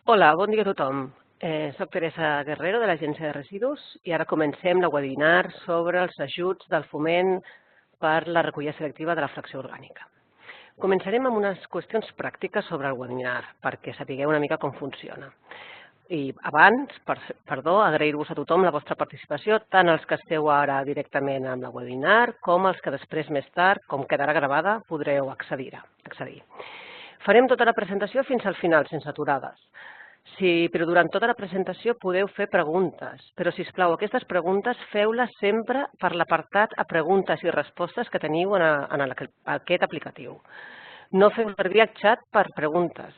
Hola, bon dia a tothom. Soc Teresa Guerrero de l'Agència de Residus i ara comencem la webinar sobre els ajuts del foment per la recollida selectiva de la fracció orgànica. Començarem amb unes qüestions pràctiques sobre el webinar perquè sapigueu una mica com funciona. I abans, agrair-vos a tothom la vostra participació, tant els que esteu ara directament amb la webinar com els que després, més tard, com quedarà gravada, podreu accedir. Farem tota la presentació fins al final, sense aturades. Però durant tota la presentació podeu fer preguntes, però, sisplau, aquestes preguntes feu-les sempre per l'apartat a preguntes i respostes que teniu en aquest aplicatiu. No feu servir el xat per preguntes.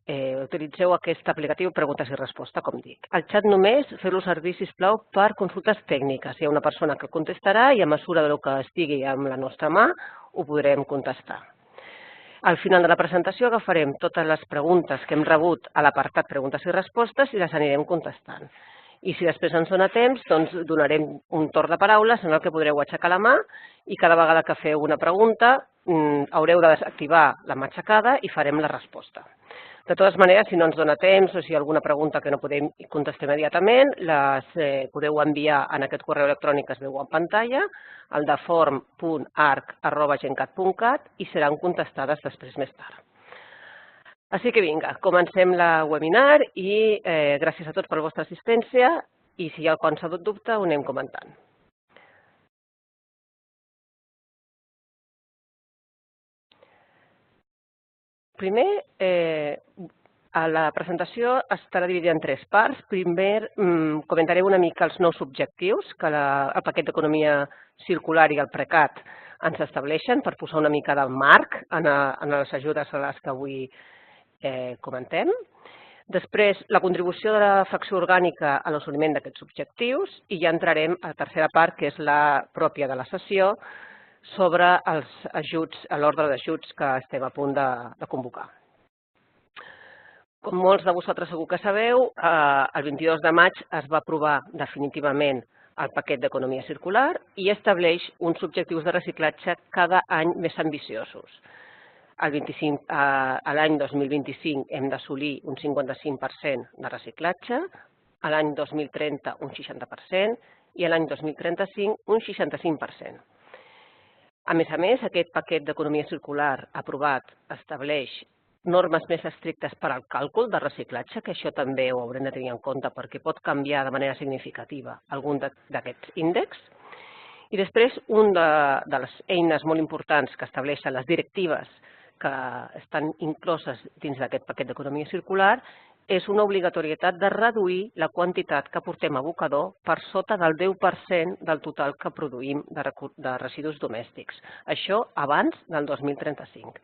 Utilitzeu aquest aplicatiu preguntes i respostes, com dic. El xat només feu-lo servir, sisplau, per consultes tècniques. Hi ha una persona que el contestarà i a mesura del que estigui amb la nostra mà ho podrem contestar. Al final de la presentació agafarem totes les preguntes que hem rebut a l'apartat preguntes i respostes i les anirem contestant. I si després ens dona temps, doncs donarem un torn de paraules en el que podreu aixecar la mà i cada vegada que feu una pregunta haureu de desactivar la mà aixecada i farem la resposta. De totes maneres, si no ens dona temps o si hi ha alguna pregunta que no podem contestar immediatament, les podeu enviar en aquest correu electrònic que es veu en pantalla, el de form.arc@gencat.cat, i seran contestades després més tard. Així que vinga, comencem la webinar i gràcies a tots per la vostra assistència i si hi ha qualsevol dubte ho anem comentant. Primer, la presentació estarà dividida en tres parts. Primer, comentaré una mica els nous objectius que el paquet d'economia circular i el PRECAT ens estableixen per posar una mica del marc en les ajudes a les que avui comentem. Després, la contribució de la fracció orgànica a l'assoliment d'aquests objectius i ja entrarem a la tercera part, que és la pròpia de la sessió, sobre els ajuts, l'ordre d'ajuts que estem a punt de convocar. Com molts de vosaltres segur que sabeu, el 22 de maig es va aprovar definitivament el paquet d'economia circular i estableix uns objectius de reciclatge cada any més ambiciosos. L'any 2025 hem d'assolir un 55% de reciclatge, l'any 2030 un 60% i l'any 2035 un 65%. A més, aquest paquet d'economia circular aprovat estableix normes més estrictes per al càlcul de reciclatge, que això també ho haurem de tenir en compte perquè pot canviar de manera significativa algun d'aquests índexs. I després, una de les eines molt importants que estableixen les directives que estan incloses dins d'aquest paquet d'economia circular és una obligatorietat de reduir la quantitat que portem a abocador per sota del 10% del total que produïm de residus domèstics. Això abans del 2035.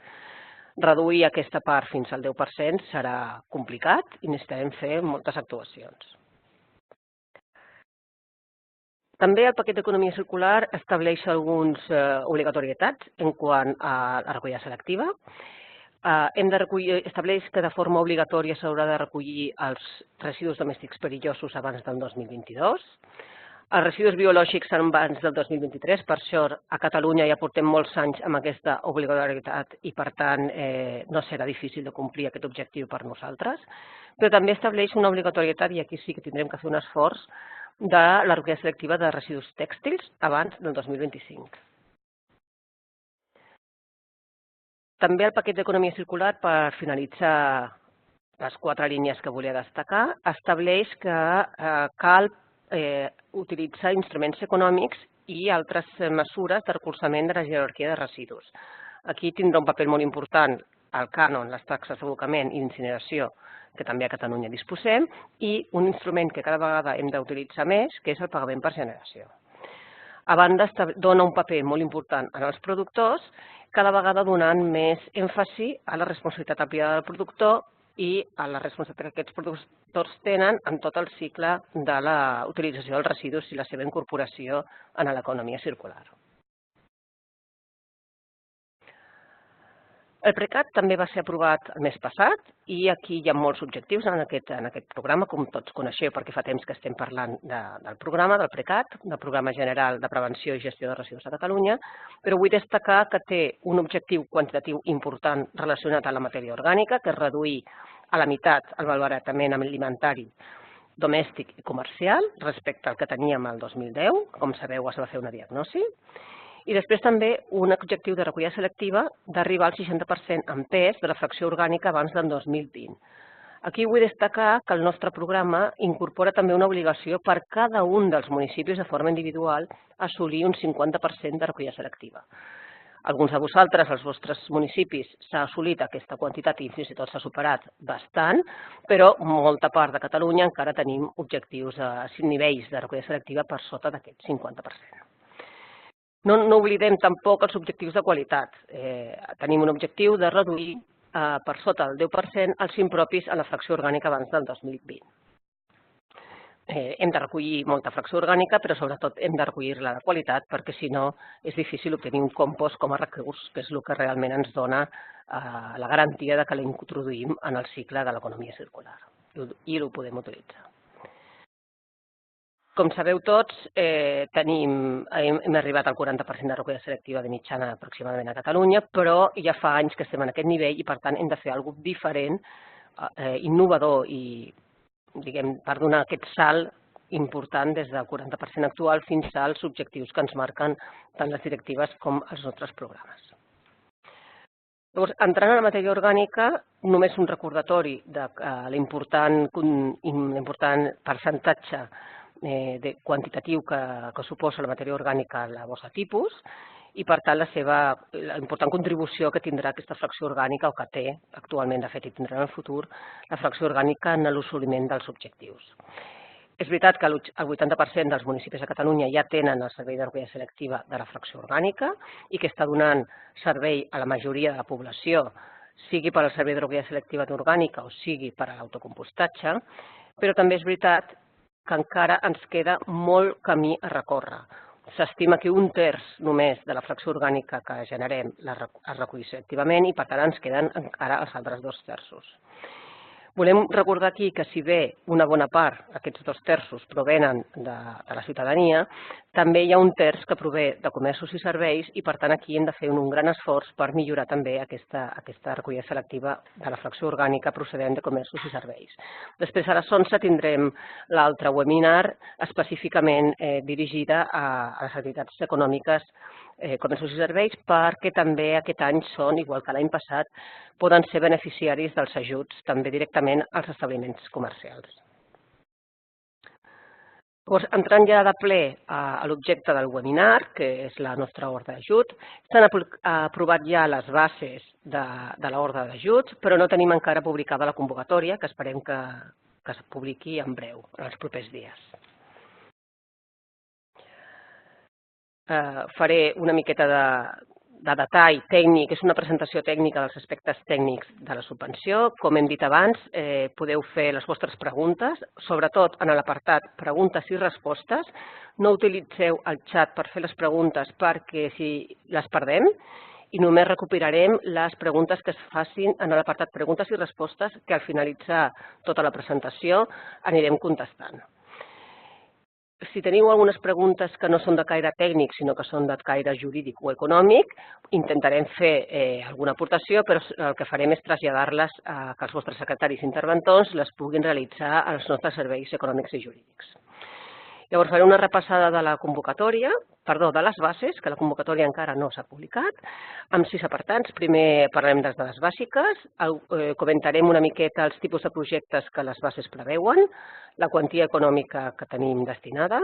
Reduir aquesta part fins al 10% serà complicat i necessitarem fer moltes actuacions. També el paquet d'economia circular estableix algunes obligatorietats en quant a la recollida selectiva. Estableix que de forma obligatòria s'haurà de recollir els residus domèstics perillosos abans del 2022. Els residus biològics abans del 2023, per això a Catalunya ja portem molts anys amb aquesta obligatorietat i, per tant, no serà difícil de complir aquest objectiu per nosaltres. Però també estableix una obligatorietat, i aquí sí que tindrem que fer un esforç, de la recollida selectiva de residus tèxtils abans del 2025. També el paquet d'economia circular, per finalitzar les 4 línies que volia destacar, estableix que cal utilitzar instruments econòmics i altres mesures de recolzament de la jerarquia de residus. Aquí tindrà un paper molt important el cànon, les taxes d'abocament i d'incineració, que també a Catalunya disposem, i un instrument que cada vegada hem d'utilitzar més, que és el pagament per generació. A banda, dona un paper molt important als productors, cada vegada donant més èmfasi a la responsabilitat privada del productor i a la responsabilitat que aquests productors tenen en tot el cicle de la utilització dels residus i la seva incorporació en l'economia circular. El PRECAT també va ser aprovat el mes passat i aquí hi ha molts objectius en aquest programa, com tots coneixeu, perquè fa temps que estem parlant del programa, del PRECAT, del Programa General de Prevenció i Gestió de Residus de Catalunya, però vull destacar que té un objectiu quantitatiu important relacionat a la matèria orgànica, que és reduir a la meitat el malbaratament alimentari domèstic i comercial respecte al que teníem el 2010. Com sabeu, es va fer una diagnosi. I després també un objectiu de recollida selectiva d'arribar al 60% en pes de la fracció orgànica abans del 2020. Aquí vull destacar que el nostre programa incorpora també una obligació per cada un dels municipis de forma individual a assolir un 50% de recollida selectiva. Alguns de vosaltres, els vostres municipis, s'ha assolit aquesta quantitat i fins i tot s'ha superat bastant, però molta part de Catalunya encara tenim objectius a nivells de recollida selectiva per sota d'aquest 50%. No oblidem tampoc els objectius de qualitat. Tenim un objectiu de reduir per sota del 10% els impropis a la fracció orgànica abans del 2020. Hem de recollir molta fracció orgànica, però sobretot hem de recollir-la de qualitat, perquè si no és difícil obtenir un compost com a recurs, que és el que realment ens dona la garantia de que l'introduïm en el cicle de l'economia circular i ho podem utilitzar. Com sabeu tots, hem arribat al 40% de recollida selectiva de mitjana aproximadament a Catalunya, però ja fa anys que estem en aquest nivell i, per tant, hem de fer alguna cosa diferent, innovador i, diguem, per donar aquest salt important des del 40% actual fins als objectius que ens marquen tant les directives com els nostres programes. Llavors, entrant en la matèria orgànica, només un recordatori de l'important percentatge quantitatiu que suposa la matèria orgànica a la bossa tipus i, per tant, la important contribució que tindrà aquesta fracció orgànica, o que té actualment, de fet, i tindrà en el futur, la fracció orgànica en l'assoliment dels objectius. És veritat que el 80% dels municipis de Catalunya ja tenen el servei de recollida selectiva de la fracció orgànica i que està donant servei a la majoria de la població, sigui per al servei de recollida selectiva orgànica o sigui per a l'autocompostatge, però també és veritat que encara ens queda molt camí a recórrer. S'estima que 1/3 només de la fracció orgànica que generem es recull selectivament i, per tant, ens queden encara els altres 2/3. Volem recordar aquí que si bé una bona part, aquests 2/3, provenen de la ciutadania, també hi ha 1/3 que prové de comerços i serveis i, per tant, aquí hem de fer un gran esforç per millorar també aquesta recollida selectiva de la fracció orgànica procedent de comerços i serveis. Després, a les 11, tindrem l'altre webinar específicament dirigida a les activitats econòmiques, comerços i serveis, perquè també aquest any són, igual que l'any passat, poden ser beneficiaris dels ajuts també directament als establiments comercials. Entrant ja de ple a l'objecte del webinar, que és la nostra ordre d'ajut, s'han aprovat ja les bases de l'ordre d'ajuts, però no tenim encara publicada la convocatòria, que esperem que es publiqui en breu, en els propers dies. Faré una miqueta de detall tècnic, és una presentació tècnica dels aspectes tècnics de la subvenció. Com hem dit abans, podeu fer les vostres preguntes, sobretot en l'apartat preguntes i respostes. No utilitzeu el xat per fer les preguntes perquè si les perdem i només recuperarem les preguntes que es facin en l'apartat preguntes i respostes que al finalitzar tota la presentació anirem contestant. Si teniu algunes preguntes que no són de caire tècnic, sinó que són de caire jurídic o econòmic, intentarem fer alguna aportació, però el que farem és traslladar-les que els vostres secretaris interventors les puguin realitzar als nostres serveis econòmics i jurídics. Llavors faré una repassada de la convocatòria, de les bases, que la convocatòria encara no s'ha publicat, amb 6 apartats. Primer parlarem de les dades bàsiques, comentarem una miqueta els tipus de projectes que les bases preveuen, la quantia econòmica que tenim destinada,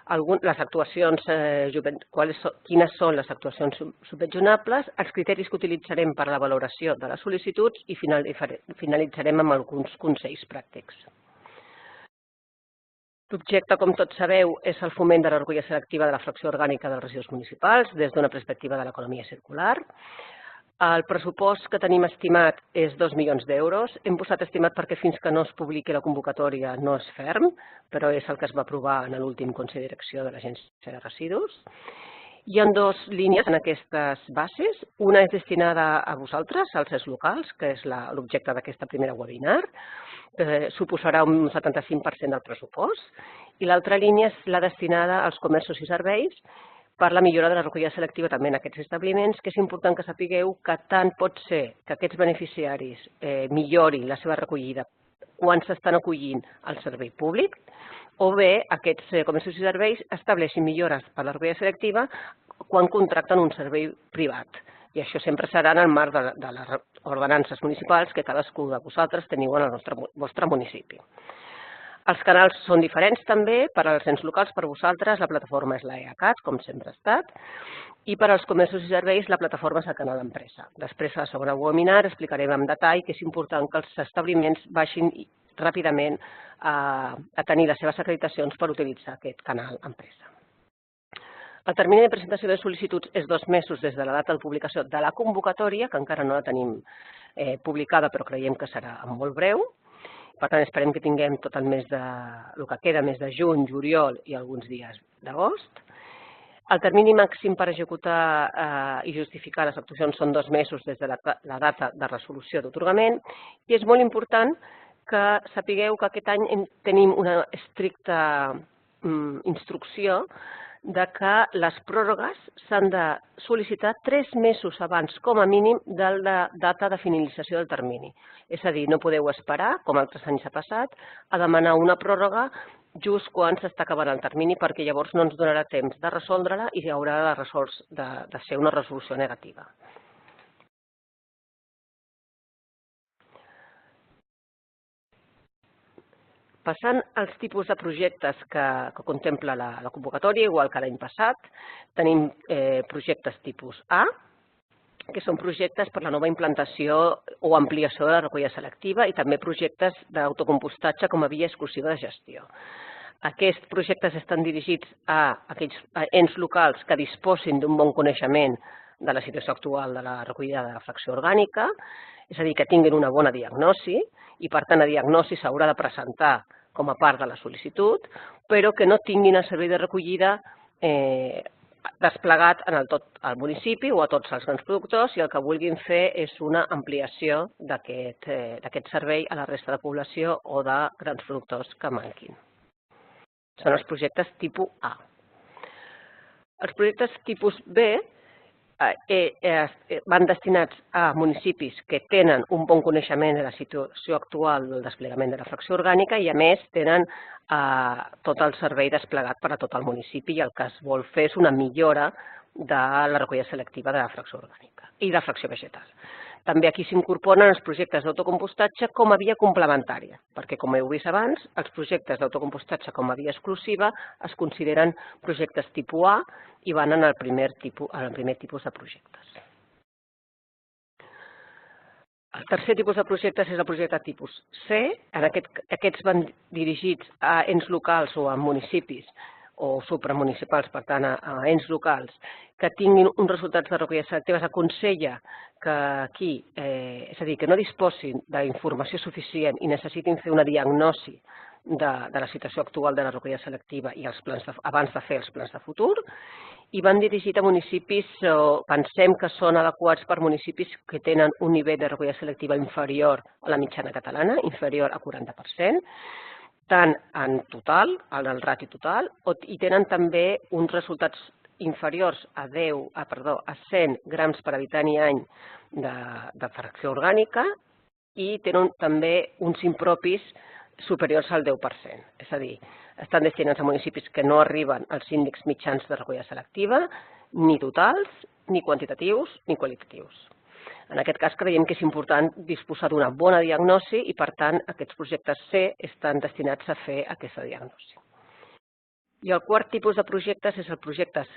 les actuacions, quines són les actuacions subvencionables, els criteris que utilitzarem per a la valoració de les sol·licituds i finalitzarem amb alguns consells pràctics. L'objecte, com tots sabeu, és el foment de la recollida selectiva de la fracció orgànica dels residus municipals des d'una perspectiva de l'economia circular. El pressupost que tenim estimat és 2 milions d'euros. Hem posat estimat perquè fins que no es publiqui la convocatòria no és ferm, però és el que es va aprovar en l'últim Consell de Direcció de l'Agència de Residus. Hi ha dues línies en aquestes bases. Una és destinada a vosaltres, als ens locals, que és l'objecte d'aquesta primera webinar, que suposarà un 75% del pressupost, i l'altra línia és la destinada als comerços i serveis per la millora de la recollida selectiva també en aquests establiments, que és important que sapigueu que tant pot ser que aquests beneficiaris millorin la seva recollida quan s'estan acollint al servei públic, o bé aquests comerços i serveis estableixin millores per la recollida selectiva quan contracten un servei privat. I això sempre serà en el marc de les ordenances municipals que cadascú de vosaltres teniu en el vostre municipi. Els canals són diferents també, per als ens locals, per vosaltres, la plataforma és l'EACAT, com sempre ha estat, i per als comerços i serveis la plataforma és el canal d'empresa. Després, a la segona webinar, explicarem en detall que és important que els establiments baixin ràpidament a tenir les seves acreditacions per utilitzar aquest canal empresa. El termini de presentació de sol·licituds és 2 mesos des de la data de publicació de la convocatòria, que encara no la tenim publicada, però creiem que serà molt breu. Per tant, esperem que tinguem tot el que queda mes de juny, juliol i alguns dies d'agost. El termini màxim per executar i justificar les actuacions són 2 mesos des de la data de resolució d'atorgament i és molt important que sapigueu que aquest any tenim una estricta instrucció de que les pròrrogues s'han de sol·licitar 3 mesos abans, com a mínim, de la data de finalització del termini. És a dir, no podeu esperar, com altres anys ha passat, a demanar una pròrroga just quan s'està acabant el termini, perquè llavors no ens donarà temps de resoldre-la i haurà de ser una resolució negativa. Passant als tipus de projectes que contempla la convocatòria, igual que l'any passat, tenim projectes tipus A, que són projectes per la nova implantació o ampliació de la recollida selectiva i també projectes d'autocompostatge com a via exclusiva de gestió. Aquests projectes estan dirigits a aquells ens locals que disposin d'un bon coneixement de la situació actual de la recollida de fracció orgànica, és a dir, que tinguin una bona diagnosi i, per tant, la diagnosi s'haurà de presentar com a part de la sol·licitud, però que no tinguin el servei de recollida desplegat en tot el municipi o a tots els grans productors i el que vulguin fer és una ampliació d'aquest servei a la resta de població o de grans productors que manquin. Són els projectes tipus A. Els projectes tipus B van destinats a municipis que tenen un bon coneixement de la situació actual del desplegament de la fracció orgànica i, a més, tenen tot el servei desplegat per a tot el municipi i el que es vol fer és una millora de la recollida selectiva de la fracció orgànica i de la fracció vegetal. També aquí s'incorporen els projectes d'autocompostatge com a via complementària, perquè, com heu vist abans, els projectes d'autocompostatge com a via exclusiva es consideren projectes tipus A i van en el primer tipus de projectes. El tercer tipus de projectes és el projecte tipus C. Aquests van dirigits a ens locals o a municipis o supramunicipals, per tant, a ens locals, que tinguin uns resultats de recollida selectiva. S'aconsella que aquí, és a dir, que no disposin d'informació suficient i necessitin fer una diagnosi de la situació actual de la recollida selectiva i abans de fer els plans de futur, i van dirigits a municipis, pensem que són adequats per municipis que tenen un nivell de recollida selectiva inferior a la mitjana catalana, inferior a 40%, tant en total, en el rati total, i tenen també uns resultats inferiors a 100 grams per habitant i any de fracció orgànica i tenen també uns impropis superiors al 10%. És a dir, estan destinats a municipis que no arriben als índexs mitjans de recollida selectiva, ni totals, ni quantitatius, ni qualitatius. En aquest cas, creiem que és important disposar d'una bona diagnosi i, per tant, aquests projectes C estan destinats a fer aquesta diagnosi. I el quart tipus de projectes és el projectes...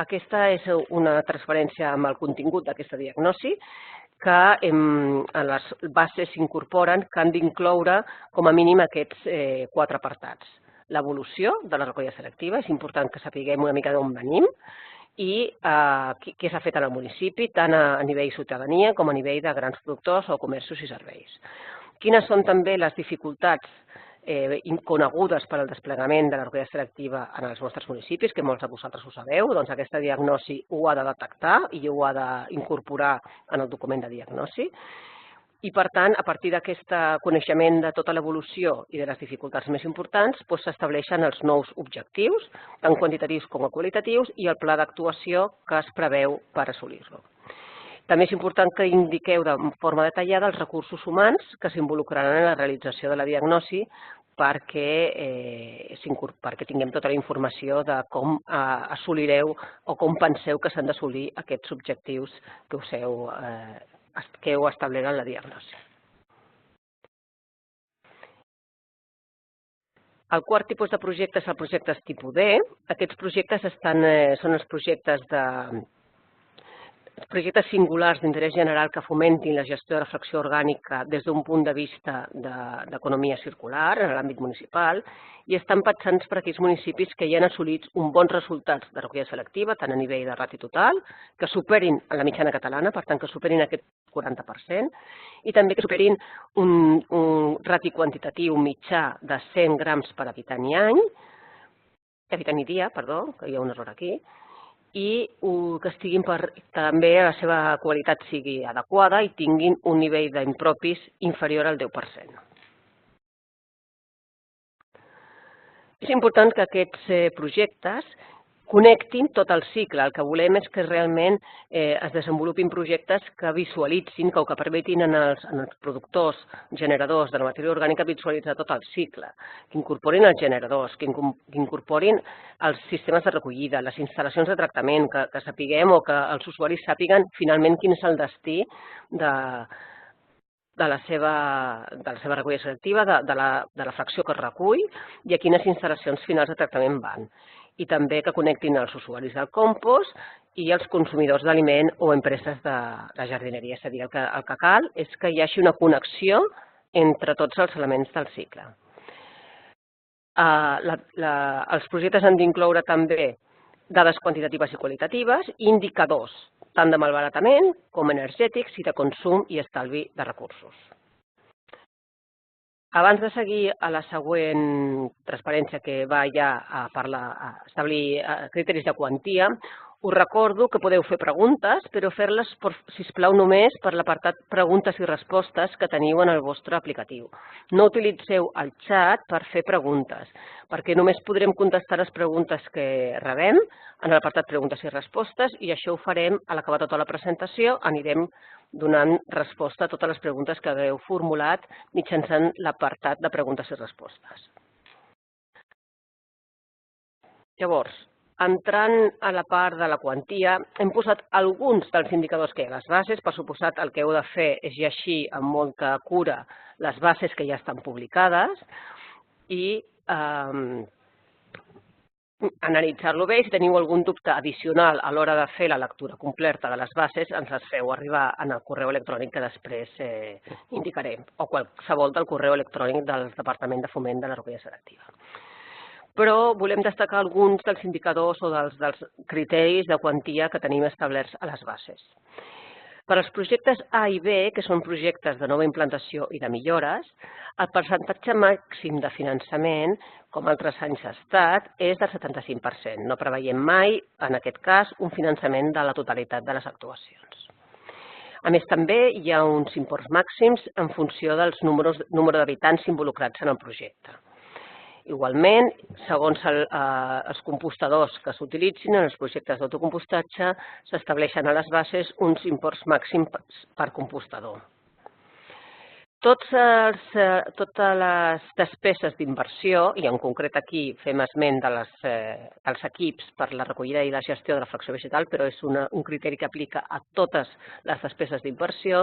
Aquesta és una transferència amb el contingut d'aquesta diagnosi que en les bases s'incorporen que han d'incloure com a mínim aquests 4 apartats. L'evolució de la recollida selectiva, és important que sapiguem una mica d'on venim, i què s'ha fet en el municipi, tant a nivell ciutadania com a nivell de grans productors o comerços i serveis. Quines són també les dificultats conegudes per al desplegament de la recollida selectiva en els vostres municipis, que molts de vosaltres ho sabeu, doncs aquesta diagnosi ho ha de detectar i ho ha d'incorporar en el document de diagnosi. I, per tant, a partir d'aquest coneixement de tota l'evolució i de les dificultats més importants, s'estableixen els nous objectius, tant quantitatius com qualitatius, i el pla d'actuació que es preveu per assolir-lo. També és important que indiqueu de forma detallada els recursos humans que s'involucraran en la realització de la diagnosi perquè tinguem tota la informació de com assolireu o com penseu que s'han d'assolir aquests objectius que heu establert en la diagnosi. El quart tipus de projecte és el projectes tipus D. Aquests projectes són els projectes singulars d'interès general que fomentin la gestió de la fracció orgànica des d'un punt de vista d'economia circular en l'àmbit municipal i estan pensats per a aquells municipis que ja han assolit uns bons resultats de recollida selectiva, tant a nivell de rati total, que superin la mitjana catalana, per tant, que superin aquest 40%, i també que superin un rati quantitatiu mitjà de 100 grams per habitant i dia, que hi ha un error aquí, i que també la seva qualitat sigui adequada i tinguin un nivell d'impropis inferior al 10%. És important que aquests projectes connectin tot el cicle. El que volem és que realment es desenvolupin projectes que visualitzin, o que permetin als productors, generadors de la matèria orgànica visualitzar tot el cicle, que incorporin els generadors, que incorporin els sistemes de recollida, les instal·lacions de tractament, que sapiguem o que els usuaris sàpiguen finalment quin és el destí de la seva recollida selectiva, de la fracció que es recull i a quines instal·lacions finals de tractament van. I també que connectin els usuaris del compost i els consumidors d'aliment o empreses de la jardineria. És a dir, el que cal és que hi hagi una connexió entre tots els elements del cicle. Els projectes han d'incloure també dades quantitatives i qualitatives i indicadors, tant de malbaratament com energètics i de consum i estalvi de recursos. Abans de seguir a la següent transparència, que va ja a establir criteris de quantia, us recordo que podeu fer preguntes, però fer-les, sisplau, només per l'apartat preguntes i respostes que teniu en el vostre aplicatiu. No utilitzeu el xat per fer preguntes, perquè només podrem contestar les preguntes que rebem en l'apartat preguntes i respostes i això ho farem a l'acabar tota la presentació. Anirem donant resposta a totes les preguntes que hagueu formulat mitjançant l'apartat de preguntes i respostes. Llavors, entrant a la part de la quantia, hem posat alguns dels indicadors que hi ha a les bases. Per suposat, el que heu de fer és llegir amb molta cura les bases que ja estan publicades i analitzar-lo bé. Si teniu algun dubte addicional a l'hora de fer la lectura completa de les bases, ens les feu arribar en el correu electrònic que després indicarem, o qualsevol del correu electrònic del Departament de Foment de la Recollida Selectiva. Però volem destacar alguns dels indicadors o dels criteris de quantia que tenim establerts a les bases. Per als projectes A i B, que són projectes de nova implantació i de millores, el percentatge màxim de finançament, com altres anys ha estat, és del 75%. No preveiem mai, en aquest cas, un finançament de la totalitat de les actuacions. A més, també hi ha uns imports màxims en funció del número d'habitants involucrats en el projecte. Igualment, segons els compostadors que s'utilitzin en els projectes d'autocompostatge, s'estableixen a les bases uns imports màxims per compostador. Totes les despeses d'inversió, i en concret aquí fem esment dels equips per la recollida i la gestió de la fracció vegetal, però és un criteri que aplica a totes les despeses d'inversió,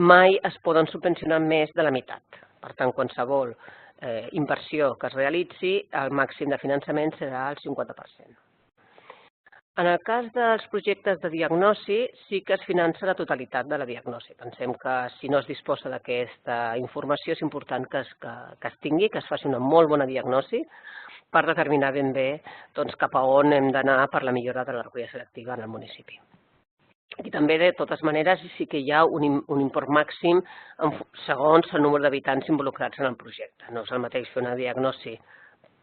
mai es poden subvencionar més de la meitat. Per tant, qualsevol inversió que es realitzi, el màxim de finançament serà el 50%. En el cas dels projectes de diagnosi, sí que es finança la totalitat de la diagnosi. Pensem que si no es disposa d'aquesta informació és important que es tingui, que es faci una molt bona diagnosi per determinar ben bé cap a on hem d'anar per la millora de la recollida selectiva en el municipi. I també, de totes maneres, sí que hi ha un import màxim segons el número d'habitants involucrats en el projecte. No és el mateix fer una diagnosi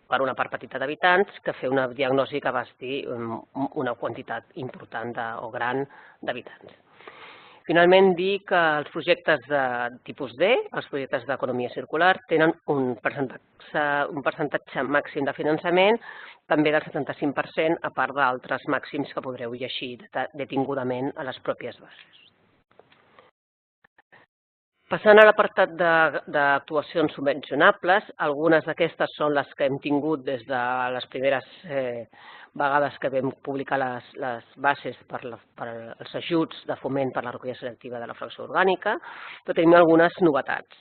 per una part petita d'habitants que fer una diagnosi que abasti una quantitat important o gran d'habitants. Finalment, dir que els projectes de tipus D, els projectes d'economia circular, tenen un percentatge màxim de finançament, també del 75%, a part d'altres màxims que podreu llegir detingudament a les pròpies bases. Passant a l'apartat d'actuacions subvencionables, algunes d'aquestes són les que hem tingut des de les primeres vegades que vam publicar les bases per als ajuts de foment per la recollida selectiva de la fracció orgànica, però tenim algunes novetats.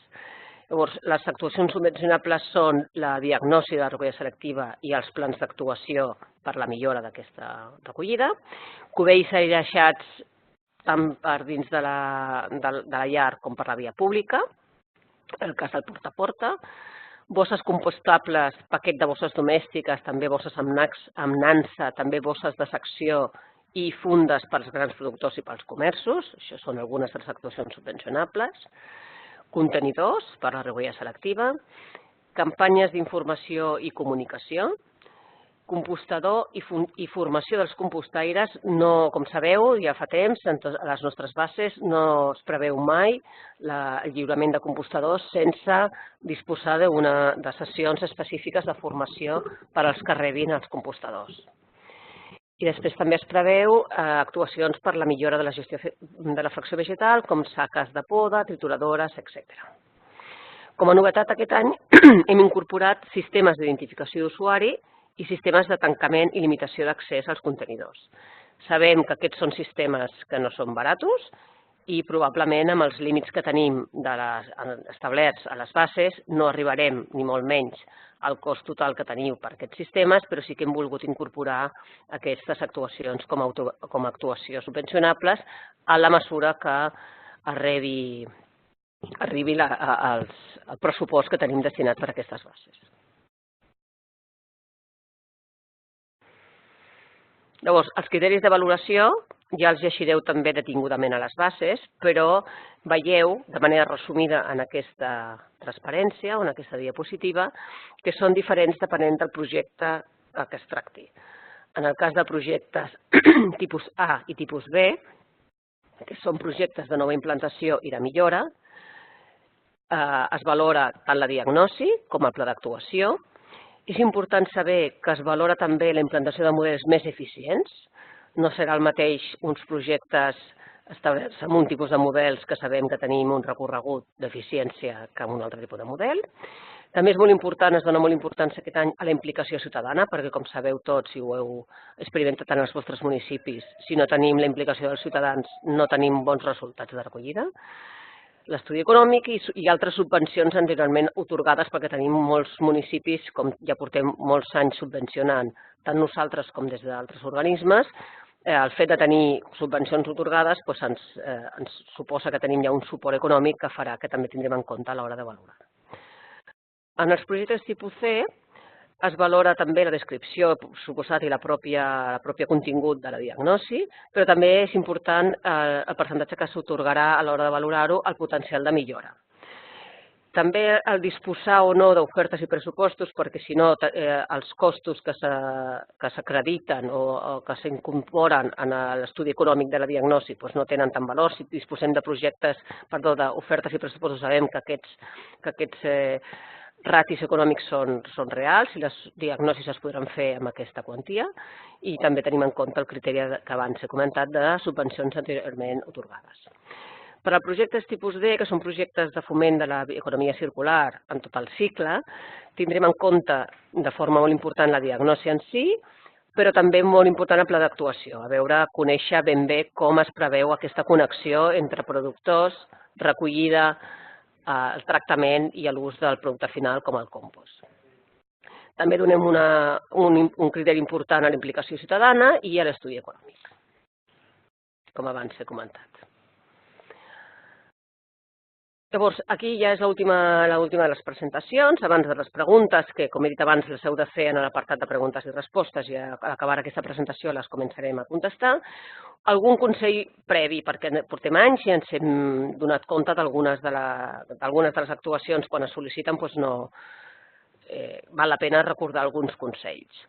Llavors, les actuacions subvencionables són la diagnosi de la recollida selectiva i els plans d'actuació per la millora d'aquesta recollida, cubells airejats tant per dins de la llar com per la via pública, el cas del porta a porta, bosses compostables, paquet de bosses domèstiques, també bosses amb nansa, també bosses de secció i fundes pels grans productors i pels comerços, això són algunes de les actuacions subvencionables, contenidors per a la recollida selectiva, campanyes d'informació i comunicació, compostador i formació dels compostaires, com sabeu, ja fa temps, a les nostres bases no es preveu mai el lliurament de compostadors sense disposar de sessions específiques de formació per als que rebin els compostadors. I després també es preveu actuacions per la millora de la gestió de la fracció vegetal, com saques de poda, trituradores, etc. Com a novetat aquest any hem incorporat sistemes d'identificació d'usuari i sistemes de tancament i limitació d'accés als contenidors. Sabem que aquests són sistemes que no són baratos i probablement amb els límits que tenim establerts a les bases no arribarem ni molt menys al cost total que teniu per aquests sistemes, però sí que hem volgut incorporar aquestes actuacions com a actuacions subvencionables a la mesura que arribi el pressupost que tenim destinat per a aquestes bases. Llavors, els criteris de valoració ja els llegireu també detingudament a les bases, però veieu de manera resumida en aquesta transparència o en aquesta diapositiva que són diferents depenent del projecte que es tracti. En el cas de projectes tipus A i tipus B, que són projectes de nova implantació i de millora, es valora tant la diagnosi com el pla d'actuació. És important saber que es valora també la implantació de models més eficients. No serà el mateix uns projectes establerts amb un tipus de models que sabem que tenim un recorregut d'eficiència que amb un altre tipus de model. També és molt important, es dona molt importància aquest any a la implicació ciutadana, perquè com sabeu tots, si ho heu experimentat en els vostres municipis, si no tenim la implicació dels ciutadans no tenim bons resultats de recollida. L'estudi econòmic i altres subvencions anteriorment atorgades perquè tenim molts municipis, com ja portem molts anys subvencionant, tant nosaltres com des d'altres organismes. El fet de tenir subvencions atorgades ens suposa que tenim ja un suport econòmic que farà que també tindrem en compte a l'hora de valorar. En els projectes tipus C es valora també la descripció, suposat, i la pròpia contingut de la diagnosi, però també és important el percentatge que s'atorgarà a l'hora de valorar-ho, el potencial de millora. També el disposar o no d'ofertes i pressupostos, perquè si no els costos que s'acrediten o que s'incorporen en l'estudi econòmic de la diagnosi no tenen tant valor. Si disposem de d'ofertes i pressupostos, sabem que aquests ratis econòmics són reals i les diagnosis es podran fer amb aquesta quantia i també tenim en compte el criteri que abans he comentat de subvencions anteriorment atorgades. Per a projectes tipus D, que són projectes de foment de l'economia circular en tot el cicle, tindrem en compte de forma molt important la diagnosi en si, però també molt important el pla d'actuació, conèixer ben bé com es preveu aquesta connexió entre productors, recollida, el tractament i l'ús del producte final com el compost. També donem un criteri important a la implicació ciutadana i a l'estudi econòmic, com abans he comentat. Llavors, aquí ja és l'última de les presentacions, abans de les preguntes, que com he dit abans les heu de fer en l'apartat de preguntes i respostes i a acabar aquesta presentació les començarem a contestar. Algun consell previ, perquè portem anys i ens hem donat compte d'algunes de les actuacions quan es sol·liciten, doncs no val la pena recordar alguns consells.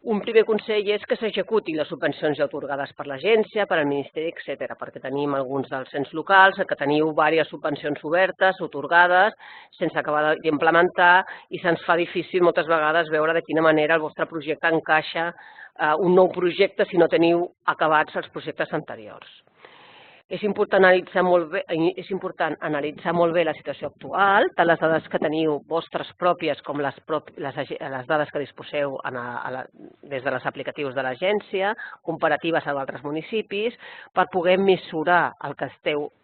Un primer consell és que s'executin les subvencions ja atorgades per l'agència, per al Ministeri, etc., perquè tenim alguns dels ens locals que teniu diverses subvencions obertes, atorgades, sense acabar d'implementar i se'ns fa difícil moltes vegades veure de quina manera el vostre projecte encaixa un nou projecte si no teniu acabats els projectes anteriors. És important analitzar molt bé la situació actual, tant les dades que teniu vostres pròpies com les dades que disposeu des dels aplicatius de l'agència, comparatives amb altres municipis, per poder mesurar el que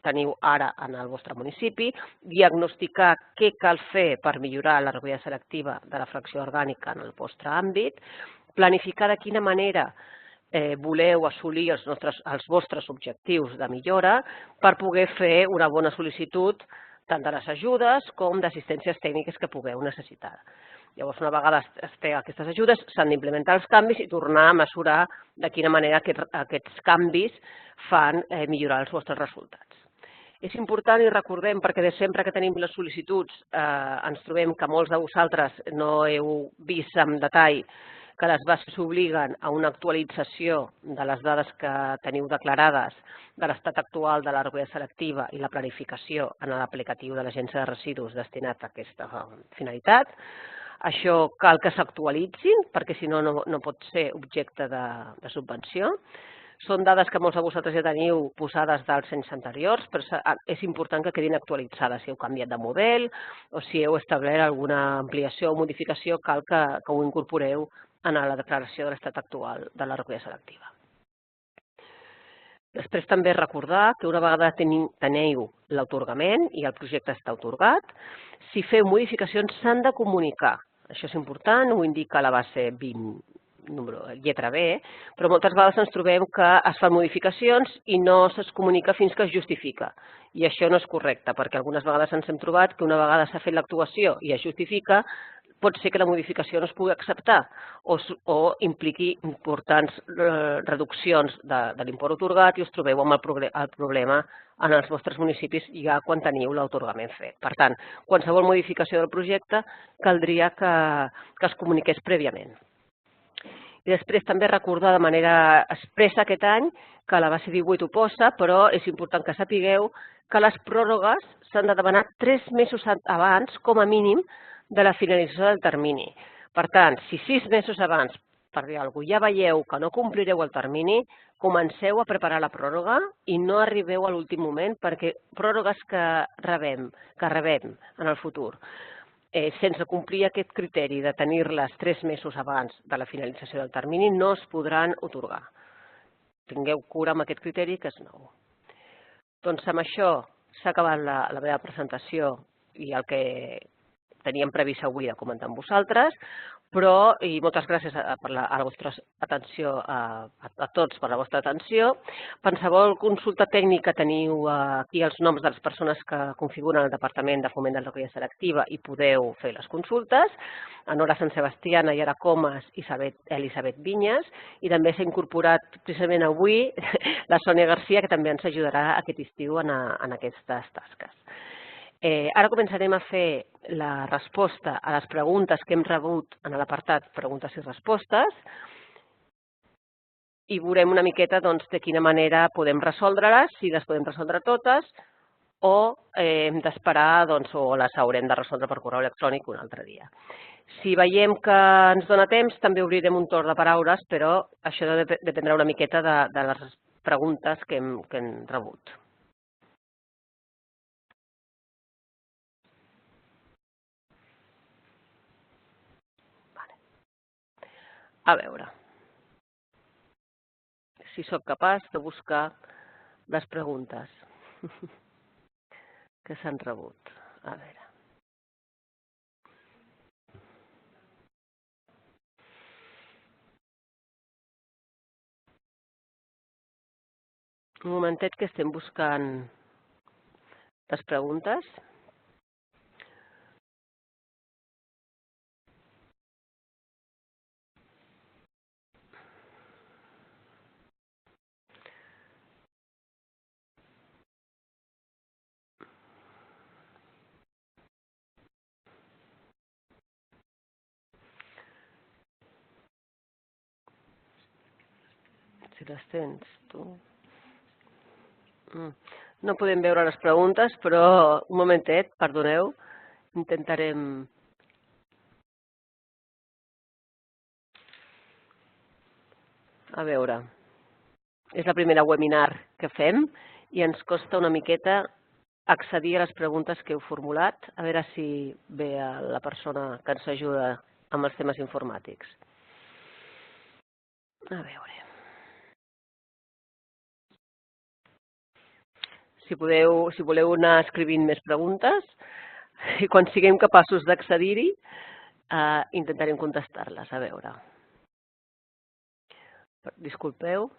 teniu ara en el vostre municipi, diagnosticar què cal fer per millorar la recollida selectiva de la fracció orgànica en el vostre àmbit, planificar de quina manera voleu assolir els vostres objectius de millora per poder fer una bona sol·licitud tant de les ajudes com d'assistències tècniques que pugueu necessitar. Llavors, una vegada es té aquestes ajudes, s'han d'implementar els canvis i tornar a mesurar de quina manera aquests canvis fan millorar els vostres resultats. És important i recordem, perquè de sempre que tenim les sol·licituds ens trobem que molts de vosaltres no heu vist en detall que les bases obliguen a una actualització de les dades que teniu declarades de l'estat actual de la recollida selectiva i la planificació en l'aplicatiu de l'Agència de Residus destinat a aquesta finalitat. Això cal que s'actualitzin, perquè si no, no pot ser objecte de subvenció. Són dades que molts de vosaltres ja teniu posades dels anys anteriors, però és important que quedin actualitzades. Si heu canviat de model o si heu establert alguna ampliació o modificació, cal que ho incorporeu en la declaració de l'estat actual de la recollida selectiva. Després també recordar que una vegada teniu l'atorgament i el projecte està atorgat, si feu modificacions s'han de comunicar. Això és important, ho indica la base 20, lletra B, però moltes vegades ens trobem que es fan modificacions i no es comunica fins que es justifica. I això no és correcte, perquè algunes vegades ens hem trobat que una vegada s'ha fet l'actuació i es justifica, pot ser que la modificació no es pugui acceptar o impliqui importants reduccions de l'import atorgat i us trobeu amb el problema en els vostres municipis ja quan teniu l'atorgament fet. Per tant, qualsevol modificació del projecte caldria que es comuniqués prèviament. I després també recordar de manera expressa aquest any que la base 18 ho posa, però és important que sapigueu que les pròrrogues s'han de demanar 3 mesos abans, com a mínim, de la finalització del termini. Per tant, si 6 mesos abans, per dir alguna cosa, ja veieu que no complireu el termini, comenceu a preparar la pròrroga i no arribeu a l'últim moment, perquè pròrrogues que rebem en el futur, sense complir aquest criteri de tenir-les 3 mesos abans de la finalització del termini, no es podran atorgar. Tingueu cura amb aquest criteri, que és nou. Doncs amb això s'ha acabat la meva presentació i el que teníem previst avui de comentar amb vosaltres, i moltes gràcies per la vostra atenció, a tots per la vostra atenció. Qualsevol consulta tècnica teniu aquí els noms de les persones que configuren el Departament de Foment de la Recollida Selectiva i podeu fer les consultes. A Nora Sant Sebastià, Nayara Comas i Elisabet Vinyes, i també s'ha incorporat precisament avui la Sònia Garcia, que també ens ajudarà aquest estiu en aquestes tasques. Ara començarem a fer la resposta a les preguntes que hem rebut en l'apartat preguntes i respostes i veurem una miqueta de quina manera podem resoldre-les, si les podem resoldre totes o hem d'esperar o les haurem de resoldre per correu electrònic un altre dia. Si veiem que ens dona temps, també obrirem un torn de paraules, però això dependrà una miqueta de les preguntes que hem rebut. A veure si sóc capaç de buscar les preguntes que s'han rebut. A veure. Un momentet que estem buscant les preguntes. Si les tens, tu. No podem veure les preguntes, però un momentet, perdoneu, intentarem... A veure, és la primera webinar que fem i ens costa una miqueta accedir a les preguntes que heu formulat, a veure si ve la persona que ens ajuda amb els temes informàtics. A veure... Si voleu anar escrivint més preguntes i quan siguem capaços d'accedir-hi intentarem contestar-les. A veure. Disculpeu.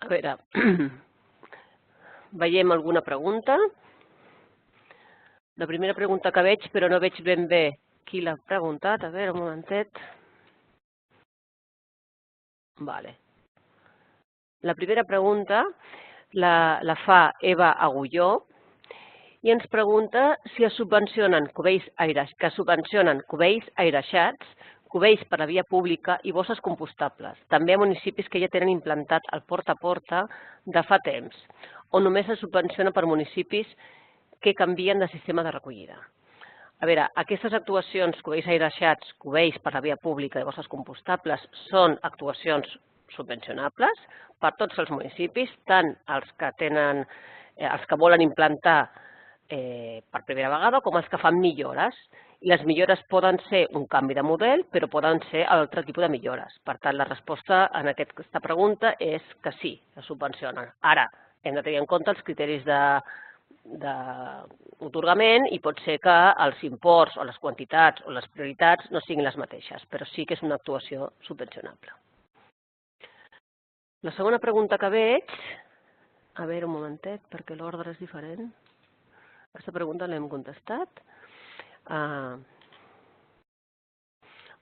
A veure, veiem alguna pregunta. La primera pregunta que veig, però no veig ben bé qui l'ha preguntat. A veure, un momentet. Vale. La primera pregunta la fa Eva Agulló i ens pregunta si es subvencionen cubells aireixats, cubells per la via pública i bosses compostables, també a municipis que ja tenen implantat el porta a porta de fa temps, o només es subvenciona per municipis que canvien de sistema de recollida. A veure, aquestes actuacions, cubells aireixats, cubells per la via pública i bosses compostables, són actuacions subvencionables per tots els municipis, tant els que volen implantar per primera vegada com els que fan millores. I les millores poden ser un canvi de model, però poden ser altre tipus de millores. Per tant, la resposta en aquesta pregunta és que sí, es subvencionen. Ara, hem de tenir en compte els criteris d'atorgament i pot ser que els imports o les quantitats o les prioritats no siguin les mateixes, però sí que és una actuació subvencionable. La segona pregunta que veig, a veure un momentet, perquè l'ordre és diferent. Aquesta pregunta l'hem contestat.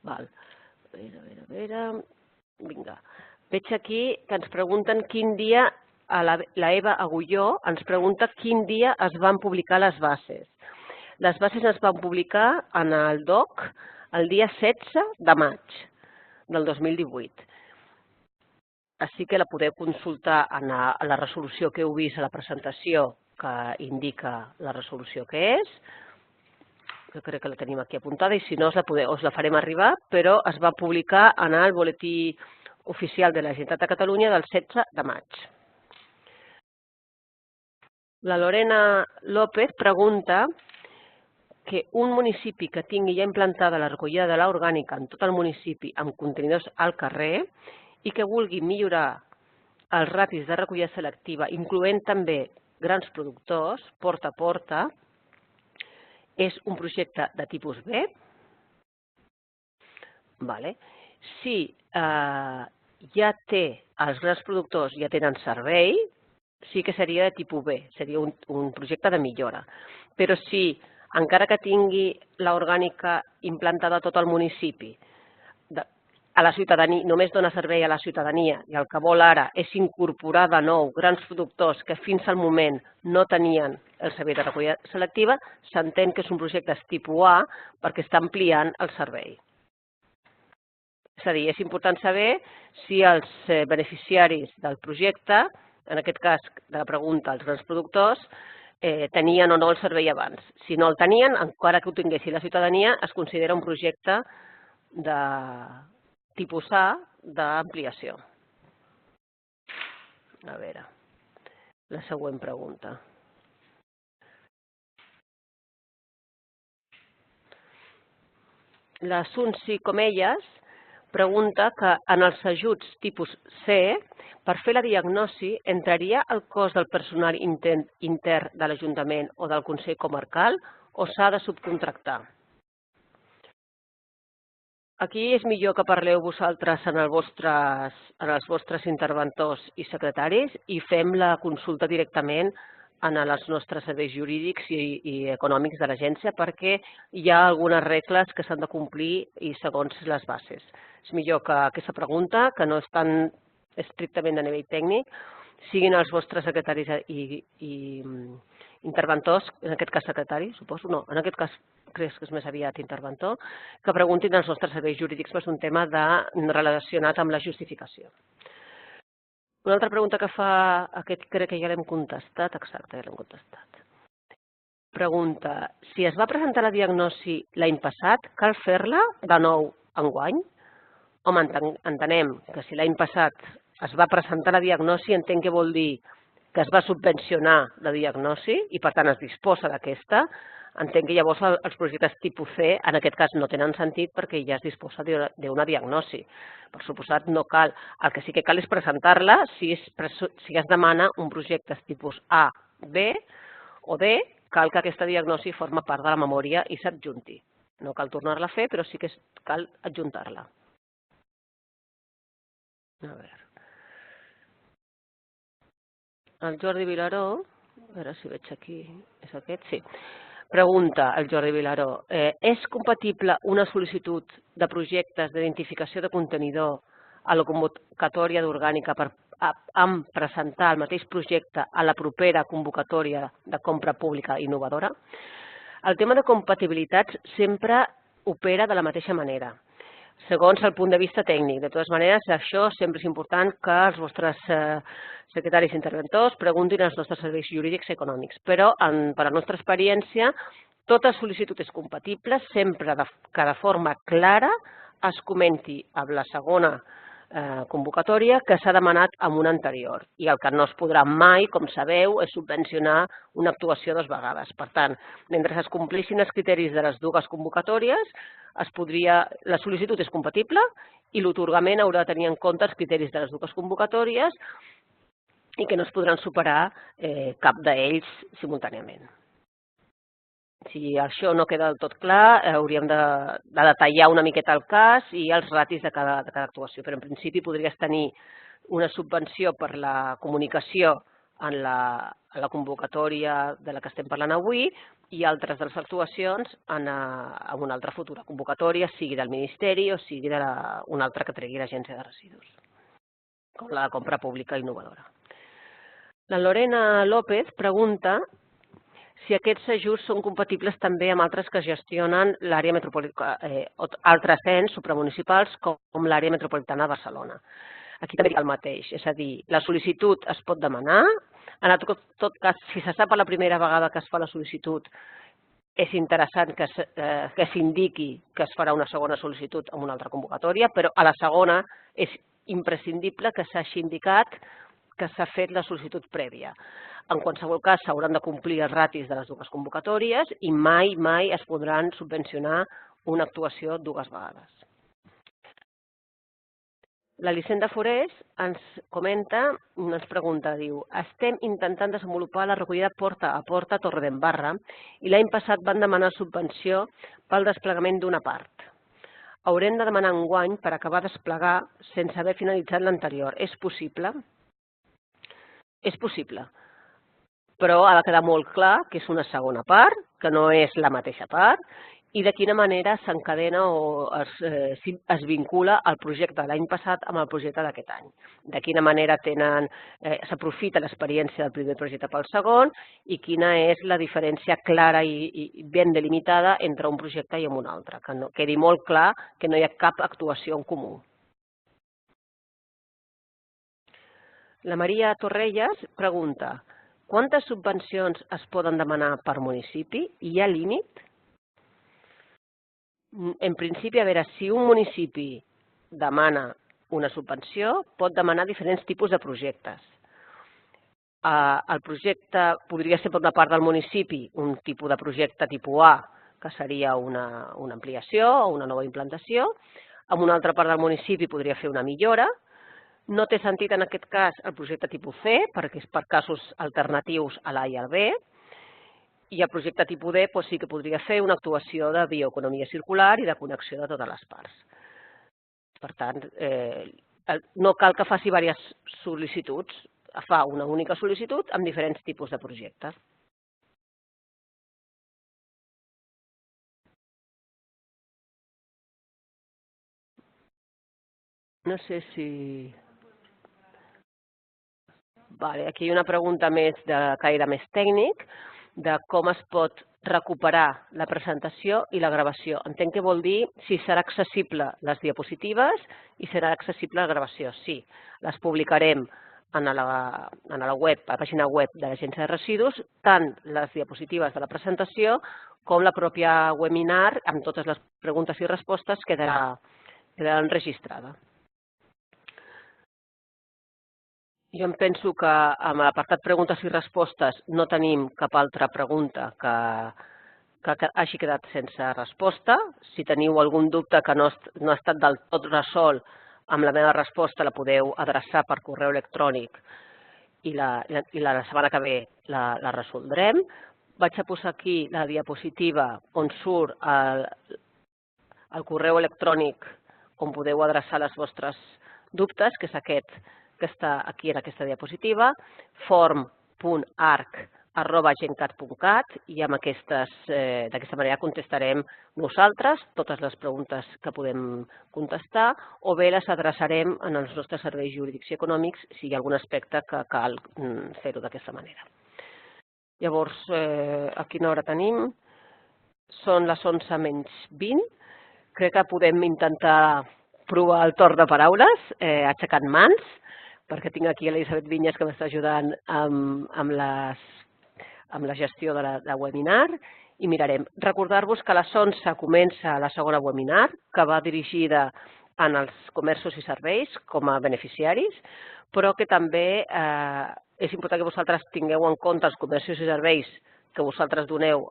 Val. A veure. Vinga. Veig aquí que ens pregunten quin dia, la Eva Agulló ens pregunta quin dia es van publicar les bases. Les bases es van publicar en el DOC el dia 16 de maig del 2018. Així que la podeu consultar en la resolució que heu vist a la presentació, que indica la resolució que és. Jo crec que la tenim aquí apuntada i si no us la farem arribar, però es va publicar en el boletí oficial de la Generalitat de Catalunya del 16 de maig. La Lorena López pregunta que un municipi que tingui ja implantada la recollida de l'orgànica en tot el municipi amb contenidors al carrer i que vulgui millorar els ràtios de recollida selectiva, incloent també grans productors, porta a porta, és un projecte de tipus B. Si ja té, els grans productors ja tenen servei, sí que seria de tipus B, seria un projecte de millora. Però si, encara que tingui l'orgànica implantada a tot el municipi, a la ciutadania, només dona servei a la ciutadania i el que vol ara és incorporar de nou grans productors que fins al moment no tenien el servei de recollida selectiva, s'entén que és un projecte tipus A perquè està ampliant el servei. És a dir, és important saber si els beneficiaris del projecte, en aquest cas de la pregunta als grans productors, tenien o no el servei abans. Si no el tenien, encara que ho tinguessin la ciutadania, es considera un projecte de tipus A d'ampliació. A veure. la següent pregunta. La Sunsi Comelles pregunta que en els ajuts tipus C, per fer la diagnosi, entraria el cost del personal intern de l'Ajuntament o del Consell Comarcal o s'ha de subcontractar? Aquí és millor que parleu vosaltres en els vostres interventors i secretaris i fem la consulta directament en els nostres serveis jurídics i econòmics de l'agència perquè hi ha algunes regles que s'han de complir i segons les bases. És millor que aquesta pregunta, que no és tan estrictament de nivell tècnic, siguin els vostres secretaris i interventors, en aquest cas secretari, suposo, no, en aquest cas crec que és més aviat interventor, que preguntin als nostres serveis jurídics, és un tema relacionat amb la justificació. Una altra pregunta que fa aquest, crec que ja l'hem contestat, exacte, ja l'hem contestat. Pregunta, si es va presentar la diagnosi l'any passat, cal fer-la de nou enguany? Home, entenem que si l'any passat es va presentar la diagnosi, entenc que vol dir que es va subvencionar la diagnosi i, per tant, es disposa d'aquesta. Entenc que llavors els projectes tipus C, en aquest cas, no tenen sentit perquè ja es disposa d'una diagnosi. Per suposat, no cal. El que sí que cal és presentar-la si es demana un projecte tipus A, B o D, cal que aquesta diagnosi forma part de la memòria i s'adjunti. No cal tornar-la a fer, però sí que cal adjuntar-la. A veure. El Jordi Vilaró, a veure si veig aquí, és aquest? Sí. Pregunta el Jordi Vilaró, és compatible una sol·licitud de projectes d'identificació de contenidor a la convocatòria d'orgànica amb presentar el mateix projecte a la propera convocatòria de compra pública innovadora? El tema de compatibilitats sempre opera de la mateixa manera, segons el punt de vista tècnic. De totes maneres, això sempre és important que els vostres secretaris interventors preguntin als nostres serveis jurídics i econòmics. Però, per la nostra experiència, tota sol·licitud és compatible sempre que de forma clara es comenti amb la segona convocatòria que s'ha demanat amb una anterior. I el que no es podrà mai, com sabeu, és subvencionar una actuació dues vegades. Per tant, mentre es complissin els criteris de les dues convocatòries, la sol·licitud és compatible i l'atorgament haurà de tenir en compte els criteris de les dues convocatòries i que no es podran superar cap d'ells simultàniament. Si això no queda del tot clar, hauríem de detallar una miqueta el cas i els ratis de cada actuació. Però en principi podries tenir una subvenció per la comunicació en la convocatòria de la que estem parlant avui i altres de les actuacions en una altra futura convocatòria, sigui del Ministeri o sigui d'una altra que tregui l'Agència de Residus, com la compra pública innovadora. La Lorena López pregunta si aquests ajuts són compatibles també amb altres que gestionen l'àrea metropolitana, altres ens supramunicipals com l'àrea metropolitana de Barcelona. Aquí també el mateix, és a dir, la sol·licitud es pot demanar, en tot cas, si se sap a la primera vegada que es fa la sol·licitud, és interessant que s'indiqui que es farà una segona sol·licitud amb una altra convocatòria, però a la segona és imprescindible que s'hagi indicat que s'ha fet la sol·licitud prèvia. En qualsevol cas, s'hauran de complir els ratis de les dues convocatòries i mai es podran subvencionar una actuació dues vegades. L'Elisenda Forés ens comenta, ens pregunta, diu, estem intentant desenvolupar la recollida porta a porta a Torredembarra i l'any passat van demanar subvenció pel desplegament d'una part. Haurem de demanar enguany per acabar de desplegar sense haver finalitzat l'anterior. És possible? És possible, però ha de quedar molt clar que és una segona part, que no és la mateixa part, i de quina manera s'encadena o es vincula el projecte de l'any passat amb el projecte d'aquest any. De quina manera s'aprofita l'experiència del primer projecte pel segon i quina és la diferència clara i ben delimitada entre un projecte i un altre, que quedi molt clar que no hi ha cap actuació en comú. La Maria Torrelles pregunta, quantes subvencions es poden demanar per municipi? Hi ha límit? En principi, a veure, si un municipi demana una subvenció, pot demanar diferents tipus de projectes. El projecte podria ser per una part del municipi un tipus de projecte tipus A, que seria una ampliació o una nova implantació. En una altra part del municipi podria fer una millora. No té sentit en aquest cas el projecte tipus C, perquè és per casos alternatius a l'A i al B. I el projecte tipus D sí que podria fer una actuació de bioeconomia circular i de connexió de totes les parts. Per tant, no cal que faci diverses sol·licituds, fa una única sol·licitud amb diferents tipus de projectes. No sé si... Vale, aquí hi ha una pregunta més de caire més tècnic, de com es pot recuperar la presentació i la gravació. Entenc que vol dir si serà accessible les diapositives i serà accessible la gravació. Sí, les publicarem a la web, a la pàgina web de l'Agència de Residus, tant les diapositives de la presentació com la pròpia webinar, amb totes les preguntes i respostes, quedaran registrades. Jo em penso que amb l'apartat preguntes i respostes no tenim cap altra pregunta que hagi quedat sense resposta. Si teniu algun dubte que no ha estat del tot resolt amb la meva resposta, la podeu adreçar per correu electrònic i la setmana que ve la resoldrem. Vaig a posar aquí la diapositiva on surt el correu electrònic on podeu adreçar els vostres dubtes, que és aquest que està aquí en aquesta diapositiva, form.arc@gencat.cat, i d'aquesta manera contestarem nosaltres totes les preguntes que podem contestar, o bé les adreçarem als nostres serveis jurídics i econòmics si hi ha algun aspecte que cal fer-ho d'aquesta manera. Llavors, a quina hora tenim? Són les 11:20. Crec que podem intentar provar el torn de paraules, aixecant mans, perquè tinc aquí l'Elisabet Vinyes que m'està ajudant amb la gestió de la webinar, i mirarem. Recordar-vos que a les 11 comença la segona webinar, que va dirigida als comerços i serveis com a beneficiaris, però que també és important que vosaltres tingueu en compte els comerços i serveis que vosaltres doneu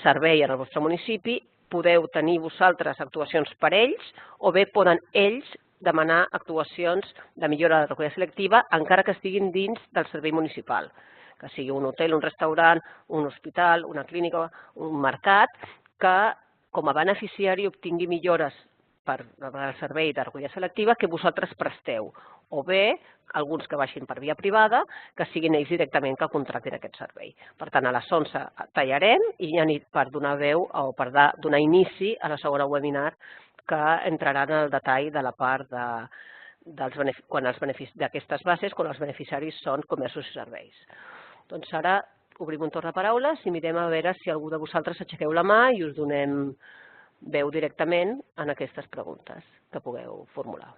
servei en el vostre municipi. Podeu tenir vosaltres actuacions per ells, o bé poden ells demanar actuacions de millora de la recollida selectiva, encara que estiguin dins del servei municipal, que sigui un hotel, un restaurant, un hospital, una clínica, un mercat, que com a beneficiari obtingui millores per al servei de recollida selectiva que vosaltres presteu, o bé alguns que baixin per via privada, que siguin ells directament que contractin aquest servei. Per tant, a les 11 tallarem i ja per donar veu o per donar inici a la segona webinar, que entrarà en el detall de la part d'aquestes bases quan els beneficiaris són comerços i serveis. Doncs ara obrim un torn de paraules i mirem a veure si algú de vosaltres aixequeu la mà i us donem veu directament en aquestes preguntes que pugueu formular.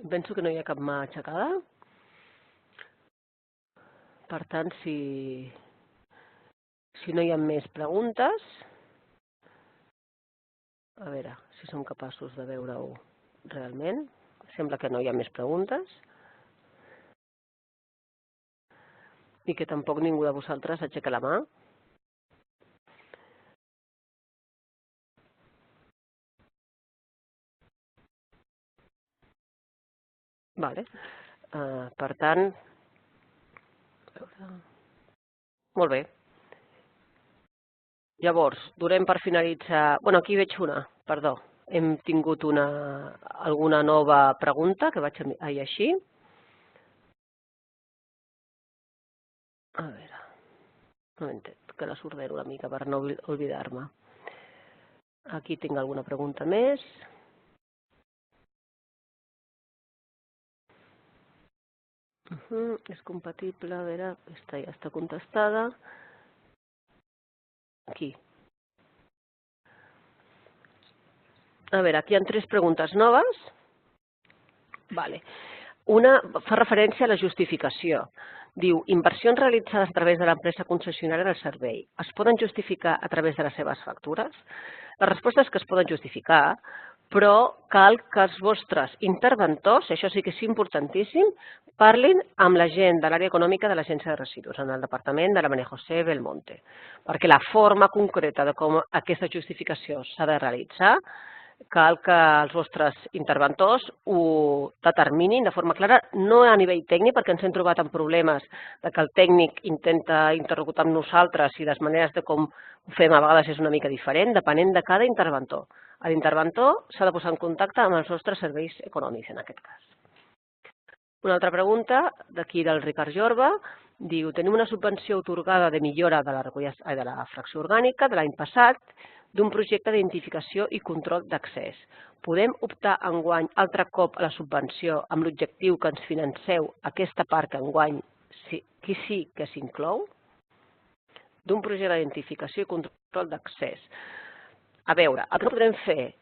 Penso que no hi ha cap mà aixecada. Per tant, si no hi ha més preguntes, a veure si som capaços de veure-ho realment. Sembla que no hi ha més preguntes i que tampoc ningú de vosaltres aixeca la mà. Vale. Per tant, molt bé. Llavors, donem per finalitzar... Bueno, aquí veig una, perdó. Hem tingut alguna nova pregunta que vaig a llegir. A veure, un momentet, que la s'ordeno una mica per no oblidar-me. Aquí tinc alguna pregunta més. És compatible, a veure, aquesta ja està contestada. Aquí. A veure, aquí hi ha 3 preguntes noves. Vale. Una fa referència a la justificació. Diu, inversions realitzades a través de l'empresa concessionària del servei es poden justificar a través de les seves factures? La resposta és que es poden justificar, però cal que els vostres interventors, això sí que és importantíssim, parlin amb la gent de l'àrea econòmica de l'Agència de Residus, en el departament de la María José Belmonte, perquè la forma concreta de com aquesta justificació s'ha de realitzar cal que els vostres interventors ho determinin de forma clara, no a nivell tècnic, perquè ens hem trobat amb problemes de que el tècnic intenta interlocutar amb nosaltres i les maneres de com ho fem a vegades és una mica diferent, depenent de cada interventor. L'interventor s'ha de posar en contacte amb els nostres serveis econòmics, en aquest cas. Una altra pregunta, d'aquí del Ricard Jorba, diu, tenim una subvenció atorgada de millora de la fracció orgànica de l'any passat d'un projecte d'identificació i control d'accés. Podem optar enguany altre cop a la subvenció amb l'objectiu que ens financeu aquesta part que enguany sí que s'inclou? D'un projecte d'identificació i control d'accés. A veure, el que no podrem fer,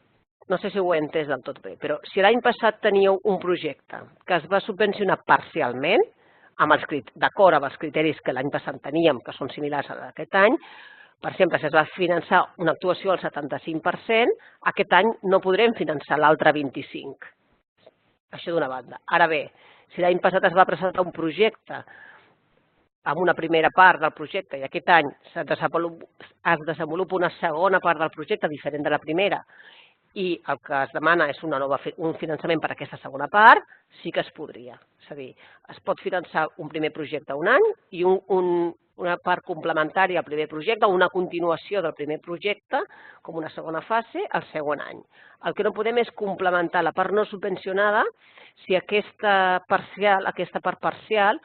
no sé si ho he entès del tot bé, però si l'any passat teníeu un projecte que es va subvencionar parcialment, d'acord amb els criteris que l'any passat teníem, que són similars a d'aquest any, per exemple, si es va finançar una actuació al 75%, aquest any no podrem finançar l'altre 25%. Això d'una banda. Ara bé, si l'any passat es va presentar un projecte amb una primera part del projecte i aquest any es desenvolupa una segona part del projecte diferent de la primera i el que es demana és un finançament per a aquesta segona part, sí que es podria. És a dir, es pot finançar un primer projecte un any i una part complementària al primer projecte o una continuació del primer projecte com una segona fase al segon any. El que no podem és complementar la part no subvencionada si aquesta part parcial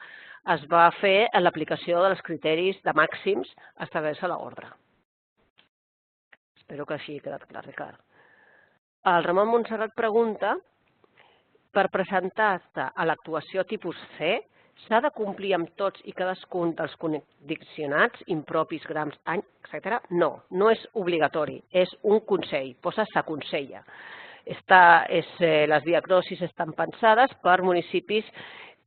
es va fer en l'aplicació dels criteris de màxims establerts a l'ordre. Espero que així ha quedat clar, Ricard. El Ramon Montserrat pregunta, per presentar-se a l'actuació tipus C, s'ha de complir amb tots i cadascun dels condicionats, impropis, grams, any, etc.? No, no és obligatori, és un consell, posa s'aconsella. Les diagnosis estan pensades per municipis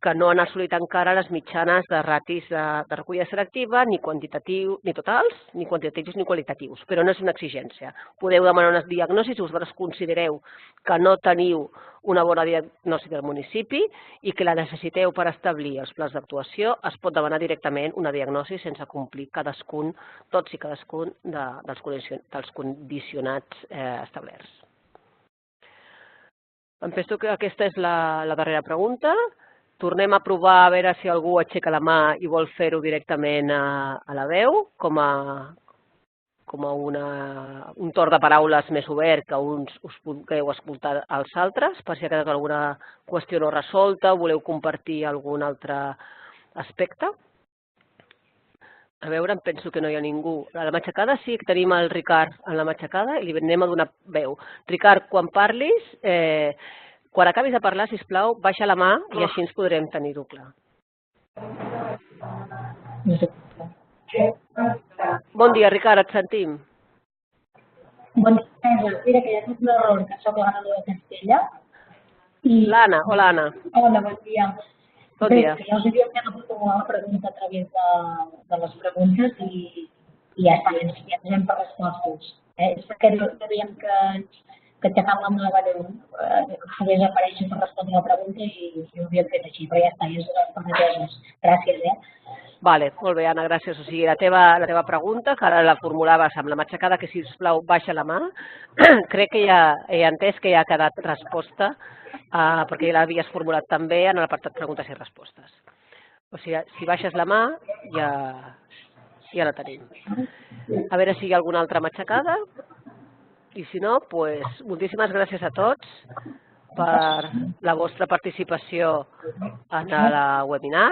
que no han assolit encara les mitjanes de ratis de recollida selectiva, ni totals, ni quantitatius ni qualitatius, però no és una exigència. Podeu demanar unes diagnosis si vosaltres considereu que no teniu una bona diagnosi del municipi i que la necessiteu per establir els plans d'actuació, es pot demanar directament una diagnosi sense complir tots i cadascun dels condicionats establerts. Em penso que aquesta és la darrera pregunta. Tornem a provar a veure si algú aixeca la mà i vol fer-ho directament a la veu, com a un torn de paraules més obert que uns us pugueu escoltar als altres, per si ha quedat alguna qüestió no resolta o voleu compartir algun altre aspecte. A veure, em penso que no hi ha ningú. A la matxacada sí que tenim el Ricard en la matxacada i li anem a donar veu. Ricard, quan parlis, quan acabis de parlar, sisplau, baixa la mà i així ens podrem tenir-ho clar. Bon dia, Ricard, et sentim. Bon dia, mira, que ja he fet l'error, que soc l'Anna de Castella. L'Anna, hola Anna. Hola, bon dia. Bon dia. Ja us havia fet la pregunta a través de les preguntes i ja està, ja ens hem per respostes. És perquè sabíem que aixecant la mà hagués aparèixer per respondre la pregunta i ho havíem fet així, però ja està, ja es donen per neteses. Gràcies, Vale, molt bé, Anna, gràcies. O sigui, la teva pregunta, que ara la formulaves amb la matxacada, que sisplau baixa la mà, crec que ja he entès que ja ha quedat resposta, perquè ja l'havies formulat també en l'apartat preguntes i respostes. O sigui, si baixes la mà, ja la tenim. A veure si hi ha alguna altra matxacada. I si no, doncs, moltíssimes gràcies a tots per la vostra participació en el webinar.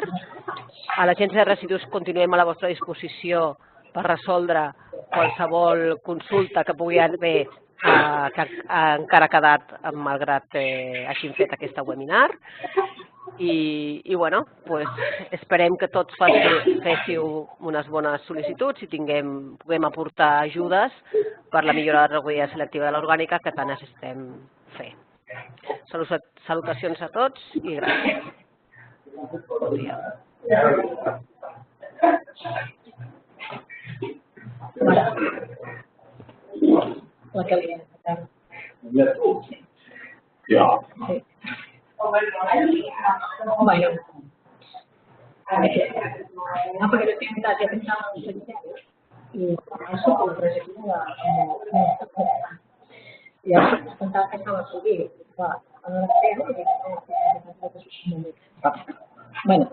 A l'Agència de Residus continuem a la vostra disposició per resoldre qualsevol consulta que pugui haver que encara ha quedat malgrat hagin fet aquesta webinar. I bueno, esperem que tots féssiu unes bones sol·licituds i puguem aportar ajudes per la millora de la recollida selectiva de l'orgànica que tant necessitem fer. Salutacions a tots i gràcies. La que li ha sí. Bueno, perquè no tinc tant, ja pensava en el sanitari i això per la trajectòria i ara pensava que estava a subir, clar, a la creu i dic, bueno,